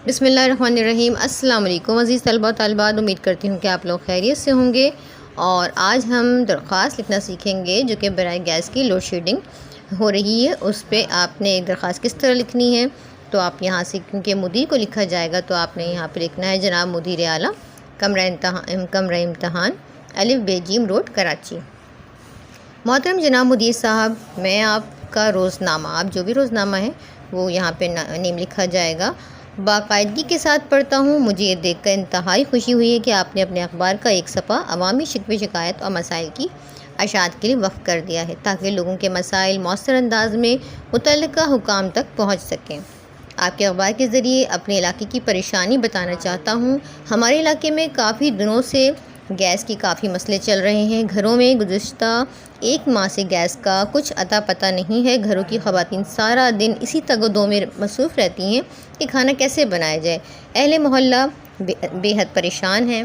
بسم اللہ الرحمن الرحیم۔ السلام علیکم عزیز طلبہ و طالبات، امید کرتی ہوں کہ آپ لوگ خیریت سے ہوں گے۔ اور آج ہم درخواست لکھنا سیکھیں گے جو کہ برائے گیس کی لوڈ شیڈنگ ہو رہی ہے، اس پہ آپ نے ایک درخواست کس طرح لکھنی ہے۔ تو آپ یہاں سے، کیونکہ مدیر کو لکھا جائے گا، تو آپ نے یہاں پہ لکھنا ہے جناب مدیر اعلیٰ کمرہ امتحان الف بے جیم روڈ کراچی۔ محترم جناب مدیر صاحب، میں آپ کا روزنامہ، آپ جو بھی روزنامہ ہے وہ یہاں پہ نیم لکھا جائے گا، باقاعدگی کے ساتھ پڑھتا ہوں۔ مجھے یہ دیکھ کر انتہائی خوشی ہوئی ہے کہ آپ نے اپنے اخبار کا ایک صفحہ عوامی شکوے شکایت اور مسائل کی اشاعت کے لیے وقف کر دیا ہے، تاکہ لوگوں کے مسائل مؤثر انداز میں متعلقہ حکام تک پہنچ سکیں۔ آپ کے اخبار کے ذریعے اپنے علاقے کی پریشانی بتانا چاہتا ہوں۔ ہمارے علاقے میں کافی دنوں سے گیس کی کافی مسئلے چل رہے ہیں۔ گھروں میں گزشتہ ایک ماہ سے گیس کا کچھ اتا پتہ نہیں ہے۔ گھروں کی خواتین سارا دن اسی تگ و دو میں مصروف رہتی ہیں کہ کھانا کیسے بنایا جائے۔ اہل محلہ بے حد پریشان ہیں،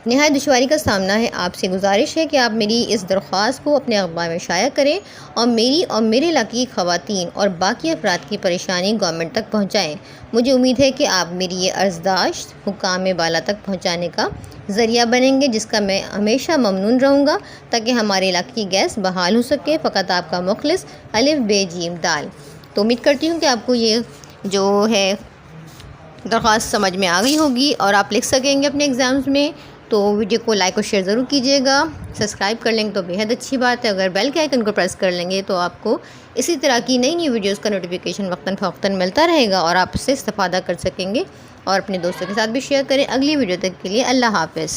نہایت دشواری کا سامنا ہے۔ آپ سے گزارش ہے کہ آپ میری اس درخواست کو اپنے اخبار میں شائع کریں اور میری اور میرے علاقے کی خواتین اور باقی افراد کی پریشانی گورنمنٹ تک پہنچائیں۔ مجھے امید ہے کہ آپ میری یہ عرضداشت حکام بالا تک پہنچانے کا ذریعہ بنیں گے، جس کا میں ہمیشہ ممنون رہوں گا، تاکہ ہمارے علاقے کی گیس بحال ہو سکے۔ فقط آپ کا مخلص الف بے جیم دال۔ تو امید کرتی ہوں کہ آپ کو یہ جو ہے درخواست سمجھ میں آ گئی ہوگی اور آپ لکھ سکیں گے اپنے ایگزامز میں۔ تو ویڈیو کو لائک اور شیئر ضرور کیجیے گا۔ سبسکرائب کر لیں گے تو بےحد اچھی بات ہے۔ اگر بیل کے آئیکن کو پریس کر لیں گے تو آپ کو اسی طرح کی نئی ویڈیوز کا نوٹیفیکیشن وقتاً فوقتاً ملتا رہے گا اور آپ اس سے استفادہ کر سکیں گے، اور اپنے دوستوں کے ساتھ بھی شیئر کریں۔ اگلی ویڈیو تک کے لیے اللہ حافظ۔